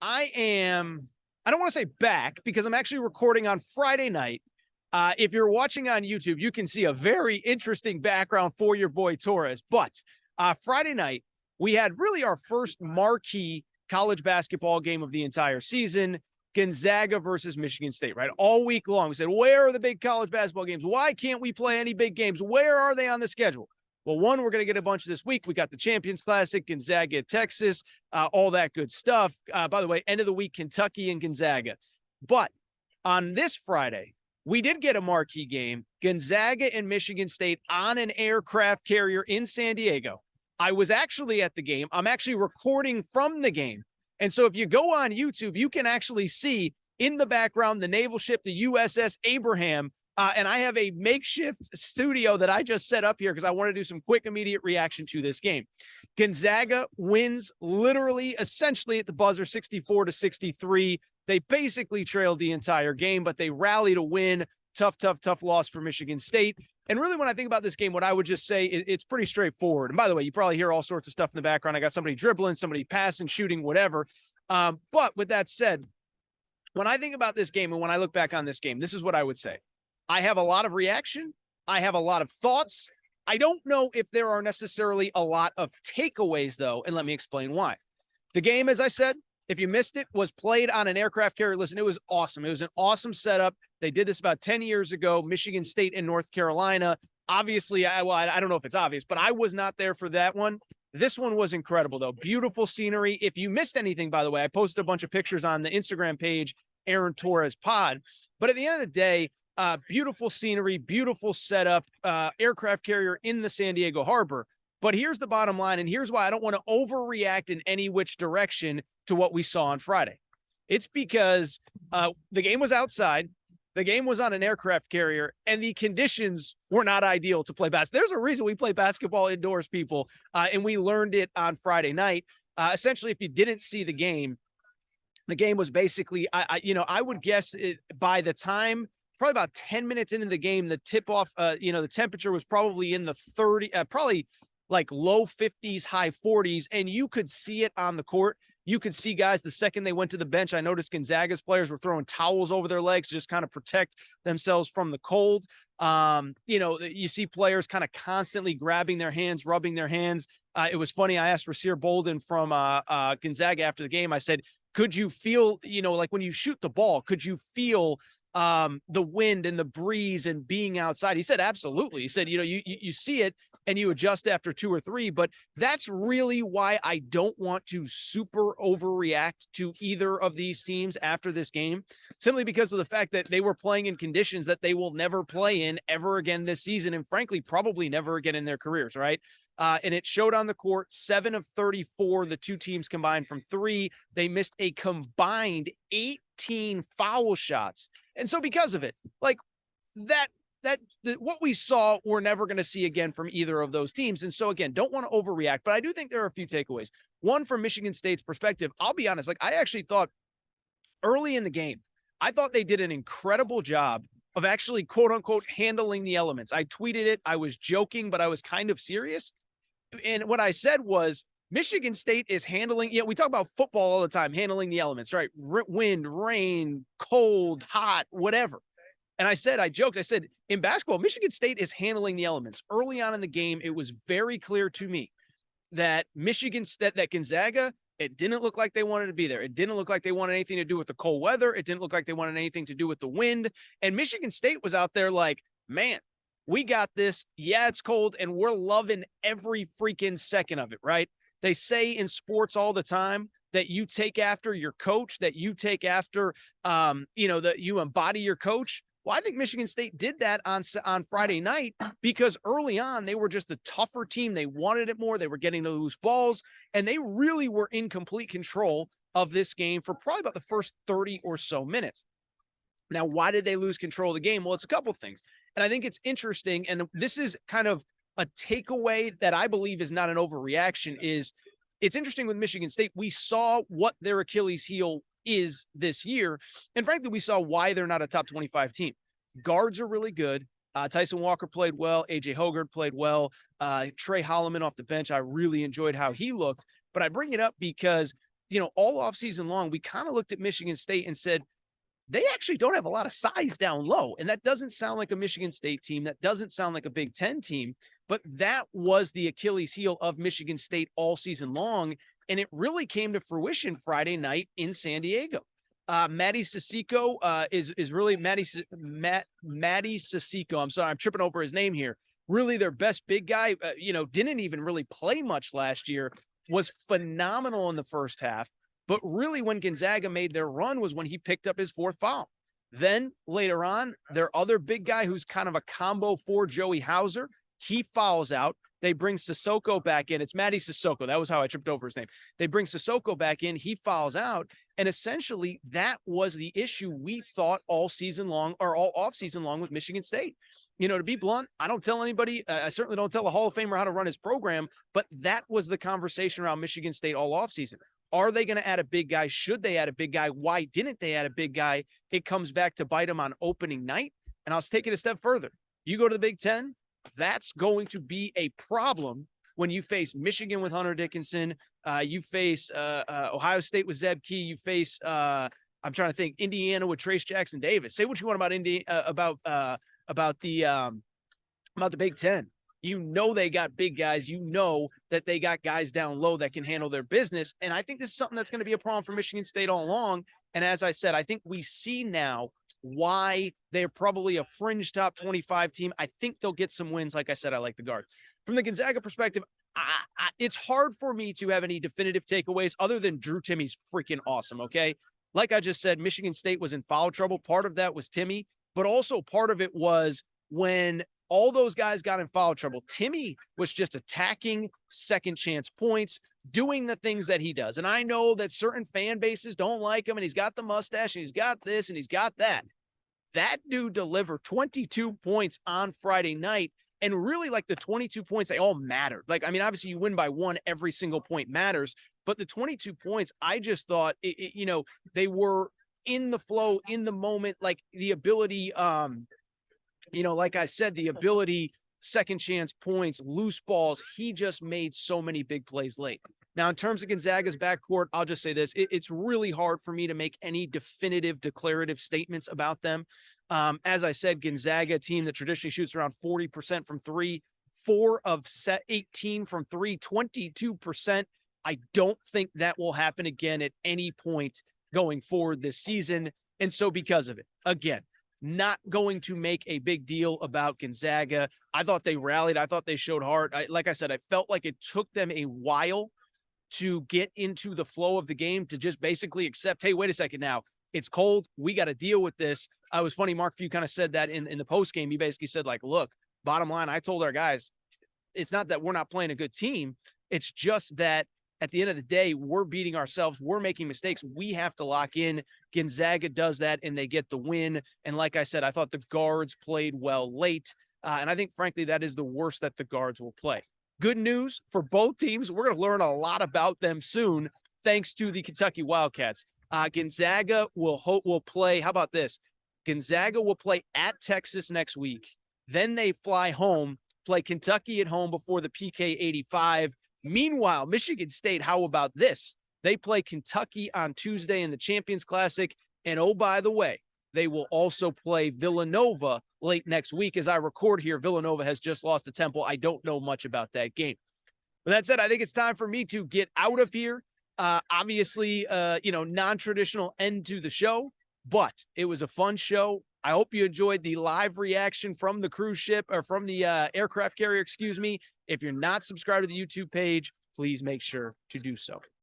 I don't want to say back because I'm actually recording on Friday night. If you're watching on YouTube, you can see a very interesting background for your boy Torres. But Friday night, we had really our first marquee college basketball game of the entire season. Gonzaga versus Michigan State, right? All week long. We said, where are the big college basketball games? Why can't we play any big games? Where are they on the schedule? Well, one, we're going to get a bunch of this week. We got the Champions Classic, Gonzaga, Texas, all that good stuff. By the way, end of the week, Kentucky and Gonzaga. But on this Friday, we did get a marquee game, Gonzaga and Michigan State on an aircraft carrier in San Diego. I was actually at the game. I'm actually recording from the game. And so if you go on YouTube, you can actually see in the background the naval ship, the USS Abraham. And I have a makeshift studio that I just set up here because I want to do some quick, immediate reaction to this game. Gonzaga wins literally, essentially at the buzzer, 64-63. They basically trailed the entire game, but they rallied to win. Tough loss for Michigan State. And really, when I think about this game, what I would just say, it's pretty straightforward. And by the way, you probably hear all sorts of stuff in the background. I got somebody dribbling, somebody passing, shooting, whatever. But with that said, when I think about this game and when I look back on this game, this is what I would say. I have a lot of reaction. I have a lot of thoughts. I don't know if there are necessarily a lot of takeaways, though, and let me explain why. The game, as I said, if you missed it, was played on an aircraft carrier. Listen, it was awesome. It was an awesome setup. They did this about 10 years ago, Michigan State and North Carolina. Obviously, I don't know if it's obvious, but I was not there for that one. This one was incredible, though. Beautiful scenery. If you missed anything, by the way, I posted a bunch of pictures on the Instagram page, Aaron Torres Pod. But at the end of the day, beautiful scenery, beautiful setup, aircraft carrier in the San Diego harbor. But here's the bottom line, and here's why I don't want to overreact in any which direction to what we saw on Friday. It's because the game was outside, the game was on an aircraft carrier, and the conditions were not ideal to play basketball. There's a reason we play basketball indoors, people, and we learned it on Friday night. Essentially, if you didn't see the game was basically, I would guess by the time, probably about 10 minutes into the game, the tip-off, the temperature was probably in the 30, probably like low 50s, high 40s, and you could see it on the court. You could see guys, the second they went to the bench, I noticed Gonzaga's players were throwing towels over their legs to just kind of protect themselves from the cold. You see players kind of constantly grabbing their hands, rubbing their hands. It was funny. I asked Rasir Bolden from Gonzaga after the game. I said, could you feel, like when you shoot the ball, could you feel the wind and the breeze and being outside? He said, absolutely. He said, you see it and you adjust after 2 or 3, but that's really why I don't want to super overreact to either of these teams after this game, simply because of the fact that they were playing in conditions that they will never play in ever again this season. And frankly, probably never again in their careers. Right. And it showed on the court. 7 of 34, the two teams combined from 3. They missed a combined 18 foul shots. And so because of it, like what we saw, we're never going to see again from either of those teams. And so again, don't want to overreact, but I do think there are a few takeaways. One, from Michigan State's perspective, I'll be honest, I actually thought early in the game, I thought they did an incredible job of actually, quote unquote, handling the elements. I tweeted it. I was joking, but I was kind of serious. And what I said was, Michigan State is handling, we talk about football all the time, handling the elements, right? Wind, rain, cold, hot, whatever. And I joked, in basketball, Michigan State is handling the elements. Early on in the game, it was very clear to me that that Gonzaga, it didn't look like they wanted to be there. It didn't look like they wanted anything to do with the cold weather. It didn't look like they wanted anything to do with the wind. And Michigan State was out there like, man, we got this. Yeah, it's cold, and we're loving every freaking second of it, right? They say in sports all the time that you take after your coach, that you take after, that you embody your coach. Well, I think Michigan State did that on Friday night because early on, they were just the tougher team. They wanted it more. They were getting to loose balls, and they really were in complete control of this game for probably about the first 30 or so minutes. Now, why did they lose control of the game? Well, it's a couple of things. And I think it's interesting, and this is kind of a takeaway that I believe is not an overreaction, is it's interesting with Michigan State. We saw what their Achilles heel is this year. And frankly, we saw why they're not a top 25 team. Guards are really good. Tyson Walker played well. AJ Hoggard played well. Trey Holloman off the bench, I really enjoyed how he looked. But I bring it up because all offseason long, we kind of looked at Michigan State and said, they actually don't have a lot of size down low. And that doesn't sound like a Michigan State team. That doesn't sound like a Big Ten team, but that was the Achilles heel of Michigan State all season long. And it really came to fruition Friday night in San Diego. Maddie Sissoko is really Maddie Sissoko. I'm sorry, I'm tripping over his name here. Really their best big guy, didn't even really play much last year, was phenomenal in the first half. But really when Gonzaga made their run was when he picked up his 4th foul. Then later on, their other big guy who's kind of a combo for Joey Hauser, he fouls out. They bring Sissoko back in. It's Maddie Sissoko. That was how I tripped over his name. They bring Sissoko back in. He fouls out. And essentially that was the issue we thought all season long or all off season long with Michigan State. To be blunt, I don't tell anybody, I certainly don't tell a Hall of Famer how to run his program, but that was the conversation around Michigan State all offseason. Are they going to add a big guy? Should they add a big guy? Why didn't they add a big guy? It comes back to bite them on opening night. And I'll take it a step further. You go to the Big Ten, that's going to be a problem when you face Michigan with Hunter Dickinson. You face Ohio State with Zeb Key. You face, I'm trying to think, Indiana with Trace Jackson Davis. Say what you want about the Big Ten. They got big guys. That they got guys down low that can handle their business. And I think this is something that's going to be a problem for Michigan State all along. And as I said, I think we see now why they're probably a fringe top 25 team. I think they'll get some wins. Like I said, I like the Guards. From the Gonzaga perspective, it's hard for me to have any definitive takeaways other than Drew Timmy's freaking awesome, okay? Like I just said, Michigan State was in foul trouble. Part of that was Timmy, but also part of it was when all those guys got in foul trouble, Timmy was just attacking second chance points, doing the things that he does. And I know that certain fan bases don't like him, and he's got the mustache, and he's got this, and he's got that. That dude delivered 22 points on Friday night, and really, like, the 22 points, they all mattered. Obviously, you win by 1, every single point matters, but the 22 points, I just thought, they were in the flow, in the moment, like the ability, like I said, the ability, second chance points, loose balls. He just made so many big plays late. Now, in terms of Gonzaga's backcourt, I'll just say this. It's really hard for me to make any definitive, declarative statements about them. As I said, Gonzaga, a team that traditionally shoots around 40% from 3, 4 of 18 from 3, 22%. I don't think that will happen again at any point going forward this season. And so because of it, again, not going to make a big deal about Gonzaga. I thought they rallied. I thought they showed heart. Like I said, I felt like it took them a while to get into the flow of the game, to just basically accept, hey, wait a second now. It's cold. We got to deal with this. I was funny. Mark Few kind of said that in the post game. He basically said, like, look, bottom line, I told our guys, it's not that we're not playing a good team. It's just that at the end of the day, we're beating ourselves. We're making mistakes. We have to lock in. Gonzaga does that, and they get the win. And like I said, I thought the guards played well late. And I think, frankly, that is the worst that the guards will play. Good news for both teams. We're going to learn a lot about them soon, thanks to the Kentucky Wildcats. Gonzaga will play. How about this? Gonzaga will play at Texas next week. Then they fly home, play Kentucky at home before the PK 85. Meanwhile, Michigan State, how about this? They play Kentucky on Tuesday in the Champions Classic. And oh, by the way, they will also play Villanova late next week. As I record here, Villanova has just lost to Temple. I don't know much about that game. With that said, I think it's time for me to get out of here. Obviously, non-traditional end to the show, but it was a fun show. I hope you enjoyed the live reaction from the cruise ship, or from the aircraft carrier, excuse me. If you're not subscribed to the YouTube page, please make sure to do so.